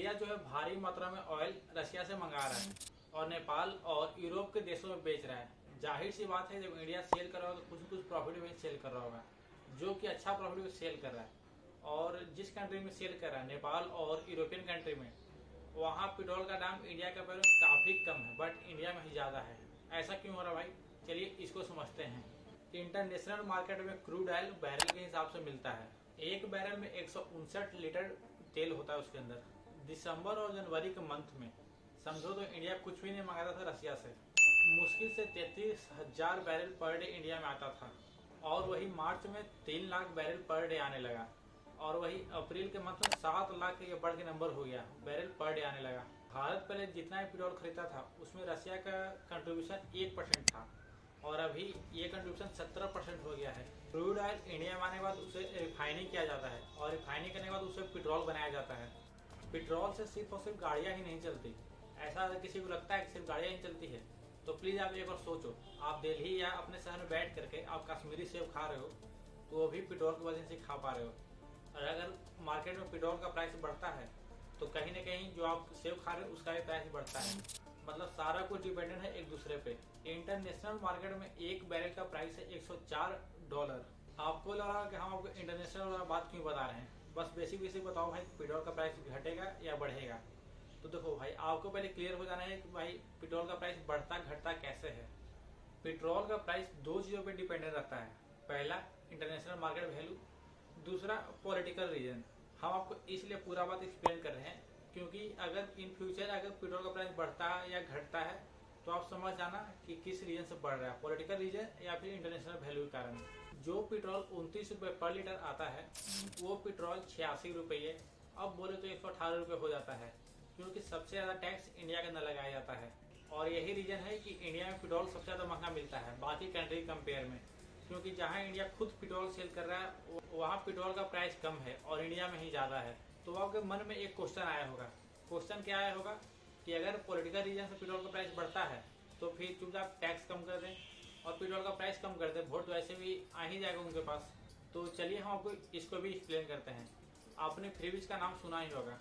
India जो है भारी मात्रा में ऑयल रशिया से मंगा रहा है और नेपाल और यूरोप के देशों में बेच रहा है। जाहिर सी बात है, जब इंडिया सेल कर रहा होगा तो कुछ प्रॉफिट में सेल कर रहा होगा, जो कि अच्छा प्रॉफिट में सेल कर रहा है। और जिस कंट्री में सेल कर रहा है, नेपाल और यूरोपियन कंट्री में, वहाँ पेट्रोल का दाम इंडिया के पैरों काफ़ी कम है, बट इंडिया में ही ज़्यादा है। ऐसा क्यों हो रहा भाई? चलिए इसको समझते हैं। इंटरनेशनल मार्केट में क्रूड ऑयल बैरल के हिसाब से मिलता है। एक बैरल में 159 लीटर तेल होता है उसके अंदर। दिसंबर और जनवरी के मंथ में समझो तो इंडिया कुछ भी नहीं मंगाता था रशिया से। मुश्किल से 33,000 बैरल पर डे इंडिया में आता था, और वही मार्च में 3 लाख बैरल पर डे आने लगा, और वही अप्रैल के मंथ में 7 लाख ये बढ़ के नंबर हो गया, बैरल पर डे आने लगा। भारत पहले जितना भी पेट्रोल खरीदता था उसमें रशिया का कंट्रीब्यूशन 1% था, और अभी ये कंट्रीब्यूशन 17% हो गया है। क्रूड ऑयल इंडिया में आने के बाद उसे रिफाइनिंग किया जाता है, और रिफाइनिंग करने के बाद उसे पेट्रोल बनाया जाता है। पेट्रोल से सिर्फ और सिर्फ गाड़ियाँ ही नहीं चलती। ऐसा अगर किसी को लगता है कि सिर्फ गाड़ियाँ ही चलती है तो प्लीज़ आप एक बार सोचो, आप दिल्ली या अपने शहर में बैठ करके आप कश्मीरी सेब खा रहे हो तो वो भी पेट्रोल की वजह से खा पा रहे हो। और अगर मार्केट में पेट्रोल का प्राइस बढ़ता है तो कहीं ना कहीं जो आप सेब खा रहे हो उसका भी प्राइस बढ़ता है। मतलब सारा कुछ डिपेंडेंट है एक दूसरे पे। इंटरनेशनल मार्केट में एक बैरल का प्राइस है $104। आपको लगा कि हम आपको इंटरनेशनल बात क्यों बता रहे हैं? बस बेसिक बताओ भाई, पेट्रोल का प्राइस घटेगा या बढ़ेगा? तो देखो भाई, आपको पहले क्लियर हो जाना है कि भाई पेट्रोल का प्राइस बढ़ता घटता कैसे है। पेट्रोल का प्राइस 2 चीज़ों पे डिपेंडेंट रहता है। पहला इंटरनेशनल मार्केट वैल्यू, दूसरा पॉलिटिकल रीजन। हम आपको इसलिए पूरा बात एक्सप्लेन कर रहे हैं क्योंकि अगर इन फ्यूचर अगर पेट्रोल का प्राइस बढ़ता है या घटता है तो आप समझ जाना कि किस रीजन से बढ़ रहा है, पॉलिटिकल रीजन या फिर इंटरनेशनल वैल्यू के कारण। जो पेट्रोल 29 रुपये पर लीटर आता है वो पेट्रोल 86 रुपये, अब बोले तो 118 रुपये हो जाता है, क्योंकि सबसे ज़्यादा टैक्स इंडिया के अंदर लगाया जाता है। और यही रीजन है कि इंडिया में पेट्रोल सबसे ज़्यादा महंगा मिलता है बाकी कंट्री कंपेयर में, क्योंकि जहाँ इंडिया खुद पेट्रोल सेल कर रहा है वहाँ पेट्रोल का प्राइस कम है और इंडिया में ही ज़्यादा है। तो आपके मन में एक क्वेश्चन आया होगा। क्वेश्चन क्या आया होगा कि अगर पॉलिटिकल रीजन से पेट्रोल का प्राइस बढ़ता है तो फिर चुपचाप टैक्स कम कर दें और पेट्रोल का प्राइस कम कर दें, वोट तो ऐसे भी आ ही जाएगा उनके पास। तो चलिए हम आपको इसको भी एक्सप्लेन करते हैं। आपने फ्रीबीज का नाम सुना ही होगा,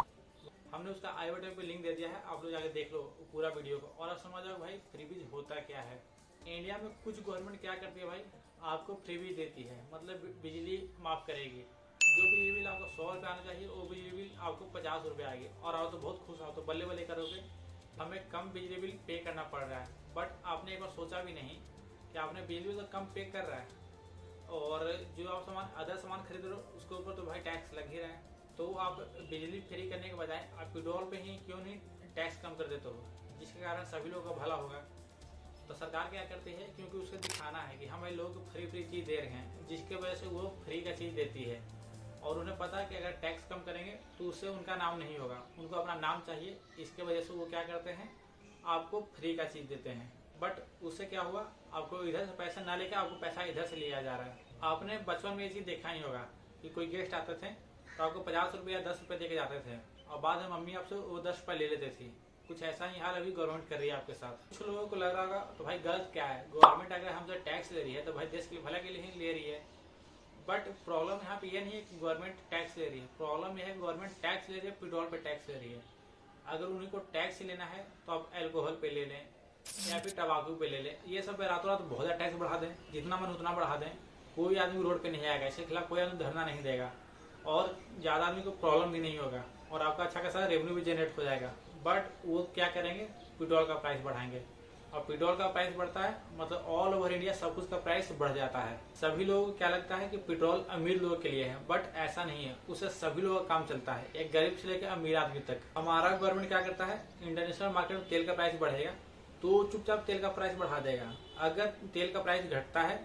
हमने उसका आई बटन पे लिंक दे दिया है, आप लोग जाके देख लो पूरा वीडियो को और आप समझ जाओ भाई फ्रीबीज होता क्या है। इंडिया में कुछ गवर्नमेंट क्या करती है भाई, आपको फ्रीबीज देती है, मतलब बिजली माफ़ करेगी। जो बिजली बिल आपको 100 रुपये आना चाहिए वो बिजली बिल आपको 50 रुपये आएगी, और आओ तो बहुत खुश आओ तो बल्ले बल्ले करोगे, हमें कम बिजली बिल पे करना पड़ रहा है। बट आपने एक बार सोचा भी नहीं कि आपने बिजली बिल तो कम पे कर रहा है और जो आप सामान अदर सामान खरीद रहे हो उसके ऊपर तो भाई टैक्स लग ही रहा है। तो आप बिजली फ्री करने के बजाय आप पेट्रोल पे ही क्यों नहीं टैक्स कम कर देते हो, जिसके कारण सभी लोगों का भला होगा। तो सरकार क्या करती है, क्योंकि उसे दिखाना है कि हम भाई लोग फ्री चीज़ दे रहे हैं, जिसके वजह से वो फ्री का चीज़ देती है। और उन्हें पता है कि अगर टैक्स कम करेंगे तो उससे उनका नाम नहीं होगा, उनको अपना नाम चाहिए। इसके वजह से वो क्या करते हैं, आपको फ्री का चीज़ देते हैं। बट उससे क्या हुआ, आपको इधर से पैसा ना लेकर आपको पैसा इधर से लिया जा रहा है। आपने बचपन में ये चीज़ देखा ही होगा कि कोई गेस्ट आते थे तो आपको 50 रुपये या 10 रुपये दे के जाते थे, और बाद में मम्मी आपसे वो 10 रुपये ले लेते थी। कुछ ऐसा ही हाल अभी गवर्नमेंट कर रही है आपके साथ। कुछ लोगों को लग रहा होगा तो भाई गलत क्या है, गवर्नमेंट अगर हमसे टैक्स ले रही है तो भाई देश के भला के लिए ही ले रही है। बट प्रॉब्लम यहाँ पे ये नहीं है कि गवर्नमेंट टैक्स ले रही है, प्रॉब्लम यह है गवर्नमेंट टैक्स ले रही है, पेट्रोल पे टैक्स ले रही है। अगर उन्हीं को टैक्स लेना है तो आप एल्कोहल पे ले लें या फिर टबाकू पे ले लें, ये सब रातों रात बहुत ज़्यादा टैक्स बढ़ा दें, जितना मन उतना बढ़ा दें, कोई आदमी रोड पे नहीं आएगा, इसके खिलाफ कोई आदमी धरना नहीं देगा और ज़्यादा आदमी को प्रॉब्लम भी नहीं होगा और आपका अच्छा खासा रेवेन्यू भी जनरेट हो जाएगा। बट वो क्या करेंगे, पेट्रोल का प्राइस बढ़ाएंगे, और पेट्रोल का प्राइस बढ़ता है मतलब ऑल ओवर इंडिया सब कुछ का प्राइस बढ़ जाता है। सभी लोगों को क्या लगता है कि पेट्रोल अमीर लोगों के लिए है, बट ऐसा नहीं है, उससे सभी लोगों का काम चलता है, एक गरीब से लेकर अमीर आदमी तक। हमारा गवर्नमेंट क्या करता है, इंटरनेशनल मार्केट में तेल का प्राइस बढ़ेगा तो चुपचाप तेल का प्राइस बढ़ा देगा। अगर तेल का प्राइस घटता है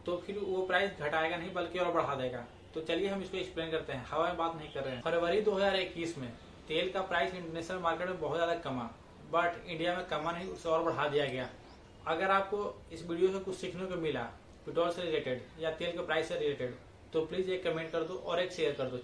तो फिर वो प्राइस घटाएगा नहीं बल्कि और बढ़ा देगा। तो चलिए हम इसको एक्सप्लेन करते हैं, हवा में बात नहीं कर रहे हैं। फरवरी 2021 में तेल का प्राइस इंटरनेशनल मार्केट में बहुत ज़्यादा कमा, बट इंडिया में कमा नहीं, उसे और बढ़ा दिया गया। अगर आपको इस वीडियो से कुछ सीखने को मिला पेट्रोल से रिलेटेड या तेल के प्राइस से रिलेटेड तो प्लीज़ एक कमेंट कर दो और एक शेयर कर दो।